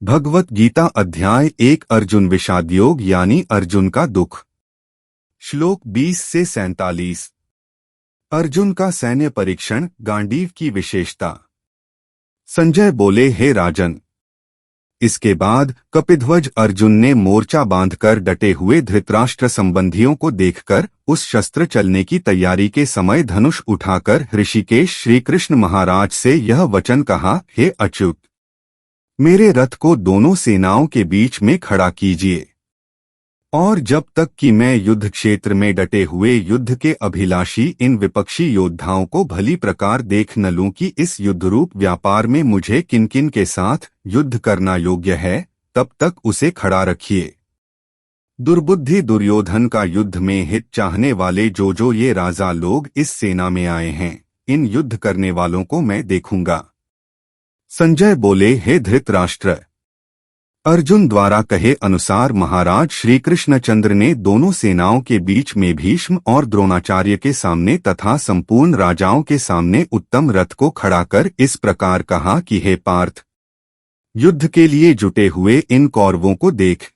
भगवत गीता अध्याय 1 अर्जुन विषाद योग यानी अर्जुन का दुख। श्लोक 20 से 47। अर्जुन का सैन्य परीक्षण, गांडीव की विशेषता। संजय बोले, हे राजन। इसके बाद कपिध्वज अर्जुन ने मोर्चा बांधकर डटे हुए धृतराष्ट्र संबंधियों को देखकर उस शस्त्र चलने की तैयारी के समय धनुष उठाकर ऋषिकेश श्री कृष्ण महाराज से यह वचन कहा, हे अच्युत, मेरे रथ को दोनों सेनाओं के बीच में खड़ा कीजिए, और जब तक कि मैं युद्ध क्षेत्र में डटे हुए युद्ध के अभिलाषी इन विपक्षी योद्धाओं को भली प्रकार देख न लूं कि इस युद्धरूप व्यापार में मुझे किन किन के साथ युद्ध करना योग्य है, तब तक उसे खड़ा रखिए। दुर्बुद्धि दुर्योधन का युद्ध में हित चाहने वाले जो ये राजा लोग इस सेना में आए हैं, इन युद्ध करने वालों को मैं देखूंगा। संजय बोले, हे धृतराष्ट्र, अर्जुन द्वारा कहे अनुसार महाराज श्री कृष्णचंद्र ने दोनों सेनाओं के बीच में भीष्म और द्रोणाचार्य के सामने तथा संपूर्ण राजाओं के सामने उत्तम रथ को खड़ा कर इस प्रकार कहा कि हे पार्थ, युद्ध के लिए जुटे हुए इन कौरवों को देख।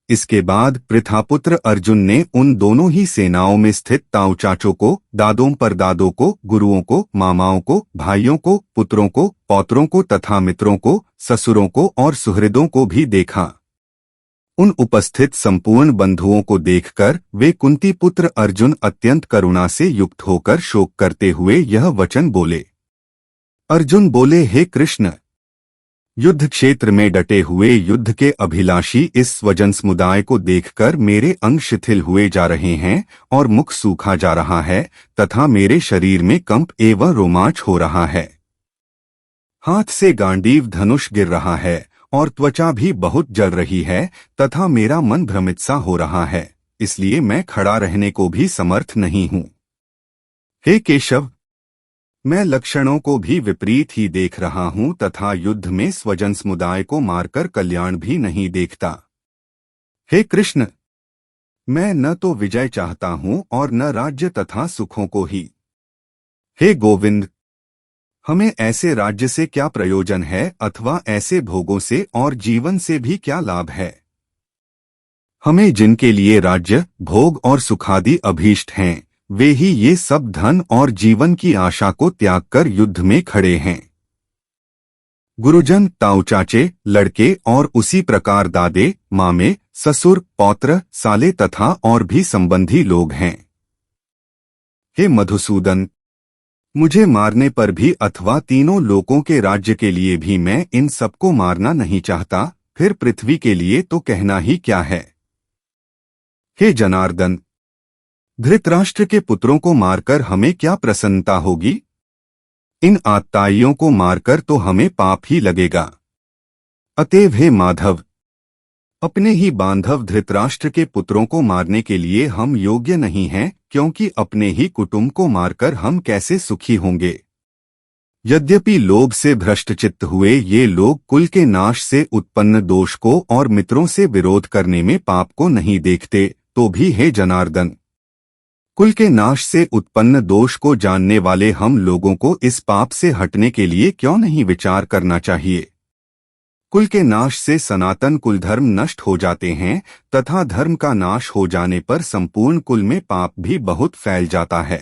इसके बाद पृथापुत्र अर्जुन ने उन दोनों ही सेनाओं में स्थित ताऊ चाचों को, दादों परदादों को, गुरुओं को, मामाओं को, भाइयों को, पुत्रों को, पौत्रों को तथा मित्रों को, ससुरों को और सुहृदों को भी देखा। उन उपस्थित संपूर्ण बंधुओं को देखकर वे कुंती पुत्र अर्जुन अत्यंत करुणा से युक्त होकर शोक करते हुए यह वचन बोले। अर्जुन बोले, हे कृष्ण, युद्ध क्षेत्र में डटे हुए युद्ध के अभिलाषी इस स्वजन समुदाय को देखकर मेरे अंग शिथिल हुए जा रहे हैं और मुख सूखा जा रहा है तथा मेरे शरीर में कंप एवं रोमांच हो रहा है। हाथ से गांडीव धनुष गिर रहा है और त्वचा भी बहुत जल रही है तथा मेरा मन भ्रमित सा हो रहा है, इसलिए मैं खड़ा रहने को भी समर्थ नहीं हूं। हे केशव, मैं लक्षणों को भी विपरीत ही देख रहा हूं तथा युद्ध में स्वजन समुदाय को मारकर कल्याण भी नहीं देखता। हे कृष्ण, मैं न तो विजय चाहता हूं और न राज्य तथा सुखों को ही। हे गोविंद, हमें ऐसे राज्य से क्या प्रयोजन है अथवा ऐसे भोगों से और जीवन से भी क्या लाभ है। हमें जिनके लिए राज्य, भोग और सुखादि अभीष्ट हैं, वे ही ये सब धन और जीवन की आशा को त्याग कर युद्ध में खड़े हैं। गुरुजन, ताऊ चाचे, लड़के और उसी प्रकार दादे, मामे, ससुर, पौत्र, साले तथा और भी संबंधी लोग हैं। हे मधुसूदन, मुझे मारने पर भी अथवा तीनों लोकों के राज्य के लिए भी मैं इन सबको मारना नहीं चाहता, फिर पृथ्वी के लिए तो कहना ही क्या है। हे जनार्दन, धृतराष्ट्र के पुत्रों को मारकर हमें क्या प्रसन्नता होगी। इन आत्ताइयों को मारकर तो हमें पाप ही लगेगा। अतएव हे माधव, अपने ही बांधव धृतराष्ट्र के पुत्रों को मारने के लिए हम योग्य नहीं हैं, क्योंकि अपने ही कुटुंब को मारकर हम कैसे सुखी होंगे। यद्यपि लोभ से भ्रष्टचित्त हुए ये लोग कुल के नाश से उत्पन्न दोष को और मित्रों से विरोध करने में पाप को नहीं देखते, तो भी हे जनार्दन, कुल के नाश से उत्पन्न दोष को जानने वाले हम लोगों को इस पाप से हटने के लिए क्यों नहीं विचार करना चाहिए। कुल के नाश से सनातन कुल धर्म नष्ट हो जाते हैं तथा धर्म का नाश हो जाने पर संपूर्ण कुल में पाप भी बहुत फैल जाता है।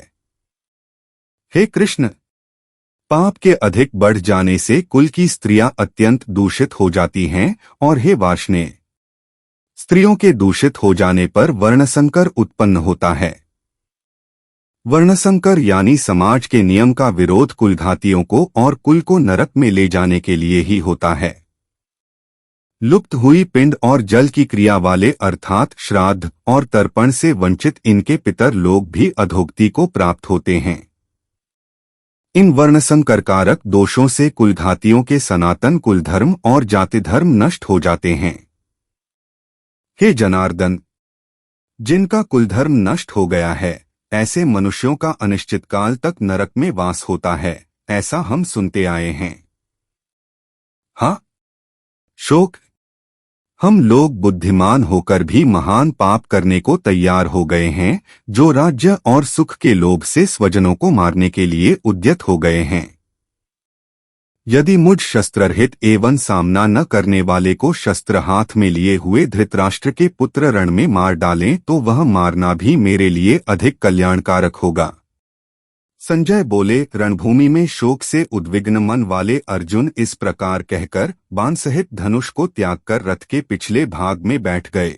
हे कृष्ण, पाप के अधिक बढ़ जाने से कुल की स्त्रियां अत्यंत दूषित हो जाती हैं, और हे वार्ष्णेय, स्त्रियों के दूषित हो जाने पर वर्णसंकर उत्पन्न होता है। वर्णसंकर यानी समाज के नियम का विरोध कुलघातियों को और कुल को नरक में ले जाने के लिए ही होता है। लुप्त हुई पिंड और जल की क्रिया वाले अर्थात श्राद्ध और तर्पण से वंचित इनके पितर लोग भी अधोगति को प्राप्त होते हैं। इन वर्णसंकर कारक दोषों से कुलघातियों के सनातन कुल धर्म और जाति धर्म नष्ट हो जाते हैं। हे जनार्दन, जिनका कुलधर्म नष्ट हो गया है, ऐसे मनुष्यों का अनिश्चित काल तक नरक में वास होता है, ऐसा हम सुनते आए हैं। हाँ, शोक, हम लोग बुद्धिमान होकर भी महान पाप करने को तैयार हो गए हैं, जो राज्य और सुख के लोभ से स्वजनों को मारने के लिए उद्यत हो गए हैं। यदि मुझ शस्त्ररहित एवं सामना न करने वाले को शस्त्र हाथ में लिए हुए धृतराष्ट्र के पुत्र रण में मार डालें तो वह मारना भी मेरे लिए अधिक कल्याणकारक होगा। संजय बोले। रणभूमि में शोक से उद्विग्न मन वाले अर्जुन इस प्रकार कहकर बाण सहित धनुष को त्याग कर रथ के पिछले भाग में बैठ गए।